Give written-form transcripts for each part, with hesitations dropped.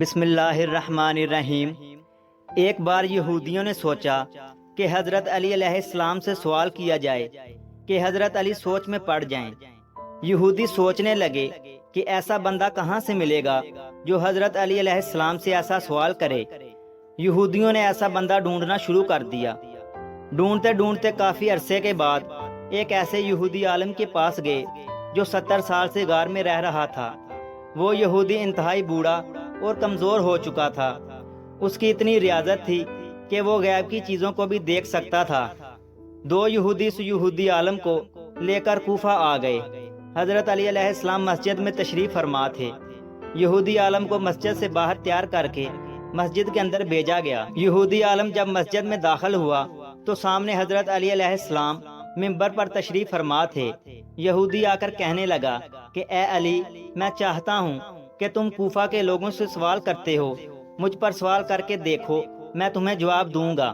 بسم اللہ الرحمن الرحیم۔ ایک بار یہودیوں نے سوچا کہ حضرت علی علیہ السلام سے سوال کیا جائے کہ حضرت علی سوچ میں پڑ جائیں۔ یہودی سوچنے لگے کہ ایسا بندہ کہاں سے ملے گا جو حضرت علی علیہ السلام سے ایسا سوال کرے۔ یہودیوں نے ایسا بندہ ڈھونڈنا شروع کر دیا۔ ڈھونڈتے ڈھونڈتے کافی عرصے کے بعد ایک ایسے یہودی عالم کے پاس گئے جو 70 سال سے غار میں رہ رہا تھا۔ وہ یہودی انتہائی بوڑھا اور کمزور ہو چکا تھا۔ اس کی اتنی ریاضت تھی کہ وہ غیب کی چیزوں کو بھی دیکھ سکتا تھا۔ دو یہودی اس یہودی عالم کو لے کر کوفہ آ گئے۔ حضرت علی علیہ السلام مسجد میں تشریف فرما تھے۔ یہودی عالم کو مسجد سے باہر تیار کر کے مسجد کے اندر بھیجا گیا۔ یہودی عالم جب مسجد میں داخل ہوا تو سامنے حضرت علی علیہ السلام منبر پر تشریف فرما تھے۔ یہودی آ کر کہنے لگا کہ اے علی، میں چاہتا ہوں کہ تم کوفہ کے لوگوں سے سوال کرتے ہو، مجھ پر سوال کر کے دیکھو، میں تمہیں جواب دوں گا۔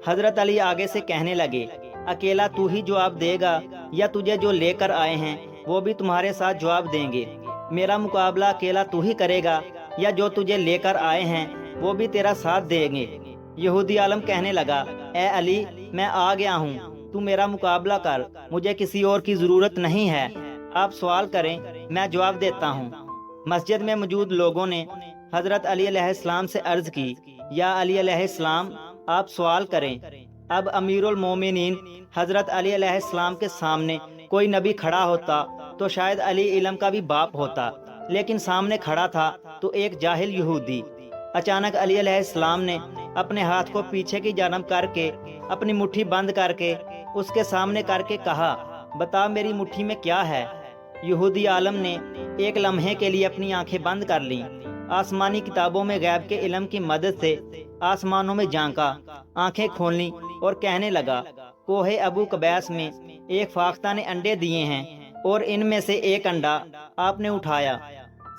حضرت علی آگے سے کہنے لگے، اکیلا تو ہی جواب دے گا یا تجھے جو لے کر آئے ہیں وہ بھی تمہارے ساتھ جواب دیں گے؟ میرا مقابلہ اکیلا تو ہی کرے گا یا جو تجھے لے کر آئے ہیں وہ بھی تیرا ساتھ دیں گے؟ یہودی عالم کہنے لگا، اے علی، میں آ گیا ہوں، تو میرا مقابلہ کر، مجھے کسی اور کی ضرورت نہیں ہے۔ آپ سوال کریں، میں جواب دیتا ہوں۔ مسجد میں موجود لوگوں نے حضرت علی علیہ السلام سے عرض کی، یا علی علیہ السلام، آپ سوال کریں۔ اب امیر المومنین حضرت علی علیہ السلام کے سامنے کوئی نبی کھڑا ہوتا تو شاید علی علم کا بھی باپ ہوتا، لیکن سامنے کھڑا تھا تو ایک جاہل یہودی۔ اچانک علی علیہ السلام نے اپنے ہاتھ کو پیچھے کی جانب کر کے اپنی مٹھی بند کر کے اس کے سامنے کر کے کہا، بتا میری مٹھی میں کیا ہے؟ یہودی عالم نے ایک لمحے کے لیے اپنی آنکھیں بند کر لیں۔ آسمانی کتابوں میں غیب کے علم کی مدد سے آسمانوں میں جھانکا، آنکھیں کھولیں اور کہنے لگا، کوہ ابو قبیس میں ایک فاختہ نے انڈے دیے ہیں اور ان میں سے ایک انڈا آپ نے اٹھایا۔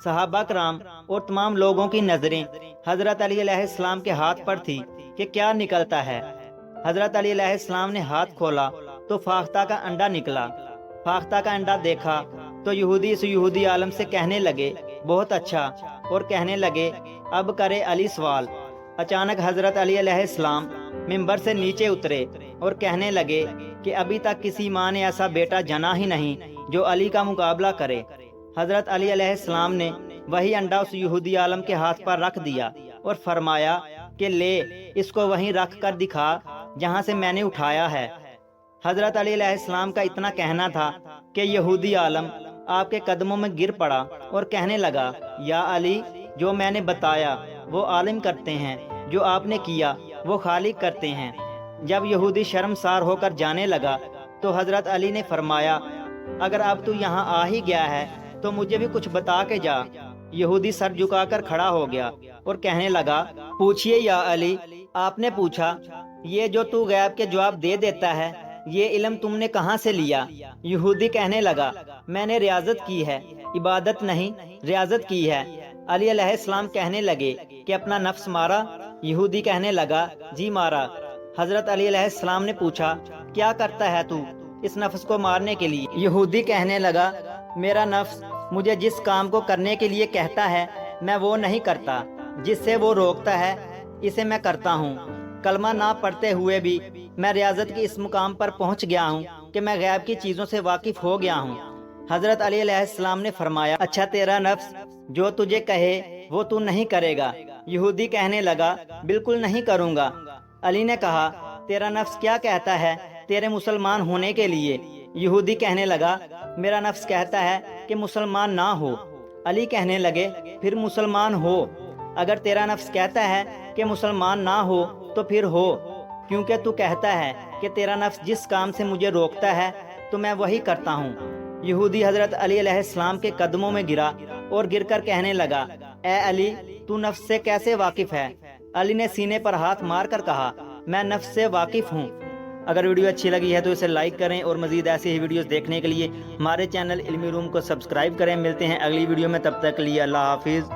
صحابہ کرام اور تمام لوگوں کی نظریں حضرت علی علیہ السلام کے ہاتھ پر تھی کہ کیا نکلتا ہے۔ حضرت علی علیہ السلام نے ہاتھ کھولا تو فاختہ کا انڈا نکلا۔ فاختہ کا انڈا دیکھا تو یہودی اس یہودی عالم سے کہنے لگے، بہت اچھا، اور کہنے لگے، اب کرے علی سوال۔ اچانک حضرت علی علیہ السلام منبر سے نیچے اترے اور کہنے لگے کہ ابھی تک کسی ماں نے ایسا بیٹا جنا ہی نہیں جو علی کا مقابلہ کرے۔ حضرت علی علیہ السلام نے وہی انڈا اس یہودی عالم کے ہاتھ پر رکھ دیا اور فرمایا کہ لے، اس کو وہیں رکھ کر دکھا جہاں سے میں نے اٹھایا ہے۔ حضرت علی علیہ السلام کا اتنا کہنا تھا کہ یہودی عالم آپ کے قدموں میں گر پڑا اور کہنے لگا، یا علی، جو میں نے بتایا وہ عالم کرتے ہیں، جو آپ نے کیا وہ خالق کرتے ہیں۔ جب یہودی شرمسار ہو کر جانے لگا تو حضرت علی نے فرمایا، اگر اب تو یہاں آ ہی گیا ہے تو مجھے بھی کچھ بتا کے جا۔ یہودی سر جھکا کر کھڑا ہو گیا اور کہنے لگا، پوچھئے یا علی، آپ نے پوچھا، یہ جو تو غیب کے جواب دے دیتا ہے، یہ علم تم نے کہاں سے لیا؟ یہودی کہنے لگا، میں نے ریاضت کی ہے، عبادت نہیں، ریاضت کی ہے۔ علی علیہ السلام کہنے لگے کہ اپنا نفس مارا؟ یہودی کہنے لگا، جی مارا۔ حضرت علی علیہ السلام نے پوچھا، کیا کرتا ہے تو اس نفس کو مارنے کے لیے؟ یہودی کہنے لگا، میرا نفس مجھے جس کام کو کرنے کے لیے کہتا ہے میں وہ نہیں کرتا، جس سے وہ روکتا ہے اسے میں کرتا ہوں۔ کلمہ نہ پڑھتے ہوئے بھی میں ریاضت کی اس مقام پر پہنچ گیا ہوں کہ میں غیب کی چیزوں سے واقف ہو گیا ہوں۔ حضرت علی علیہ السلام نے فرمایا، اچھا تیرا نفس جو تجھے کہے وہ تو نہیں کرے گا؟ یہودی کہنے لگا، بالکل نہیں کروں گا۔ علی نے کہا، تیرا نفس کیا کہتا ہے تیرے مسلمان ہونے کے لیے؟ یہودی کہنے لگا، میرا نفس کہتا ہے کہ مسلمان نہ ہو۔ علی کہنے لگے، پھر مسلمان ہو۔ اگر تیرا نفس کہتا ہے کہ مسلمان نہ ہو تو پھر ہو، کیونکہ تو کہتا ہے کہ تیرا نفس جس کام سے مجھے روکتا ہے تو میں وہی کرتا ہوں۔ یہودی حضرت علی علیہ السلام کے قدموں میں گرا اور گر کر کہنے لگا، اے علی، تو نفس سے کیسے واقف ہے؟ علی نے سینے پر ہاتھ مار کر کہا، میں نفس سے واقف ہوں۔ اگر ویڈیو اچھی لگی ہے تو اسے لائک کریں اور مزید ایسی ہی ویڈیوز دیکھنے کے لیے ہمارے چینل علمی روم کو سبسکرائب کریں۔ ملتے ہیں اگلی ویڈیو میں، تب تک کے لیے اللہ حافظ۔